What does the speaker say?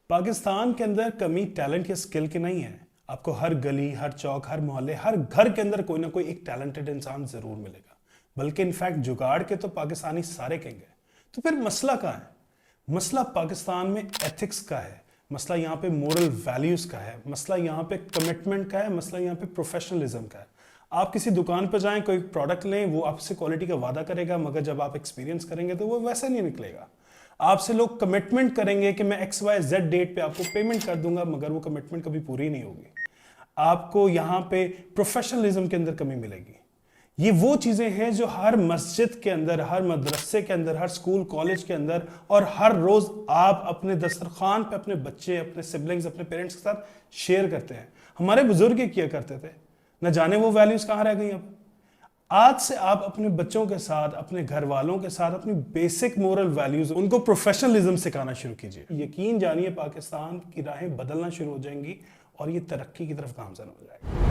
पाकिस्तान के अंदर कमी टैलेंट या स्किल की नहीं है। आपको हर गली, हर चौक, हर मोहल्ले, हर घर के अंदर कोई ना कोई एक टैलेंटेड इंसान जरूर मिलेगा। बल्कि इनफैक्ट जुगाड़ के तो पाकिस्तानी सारे किंग हैं। तो फिर मसला कहाँ है? मसला पाकिस्तान में एथिक्स का है, मसला यहाँ पे मोरल वैल्यूज का है, मसला यहाँ पे कमिटमेंट का है, मसला यहाँ पे प्रोफेशनलिज्म का है। आप किसी दुकान पर जाएं, कोई प्रोडक्ट लें, वो आपसे क्वालिटी का वादा करेगा, मगर जब आप एक्सपीरियंस करेंगे तो वो वैसा नहीं निकलेगा। आपसे लोग कमिटमेंट करेंगे कि मैं XYZ डेट पे आपको पेमेंट कर दूंगा, मगर वो कमिटमेंट कभी पूरी नहीं होगी। आपको यहाँ पे प्रोफेशनलिज्म के अंदर कमी मिलेगी। ये वो चीजें हैं जो हर मस्जिद के अंदर, हर मदरसे के अंदर, हर स्कूल कॉलेज के अंदर और हर रोज आप अपने दस्तरखान पे अपने बच्चे, अपने सिबलिंग्स, अपने पेरेंट्स के साथ शेयर करते हैं। हमारे बुजुर्ग ये किया करते थे, न जाने वो वैल्यूज कहाँ रह गई अब। आज से आप अपने बच्चों के साथ, अपने घर वालों के साथ अपनी बेसिक मोरल वैल्यूज, उनको प्रोफेशनलिज्म सिखाना शुरू कीजिए। यकीन जानिए पाकिस्तान की राहें बदलना शुरू हो जाएंगी और ये तरक्की की तरफ गामजन हो जाएगा।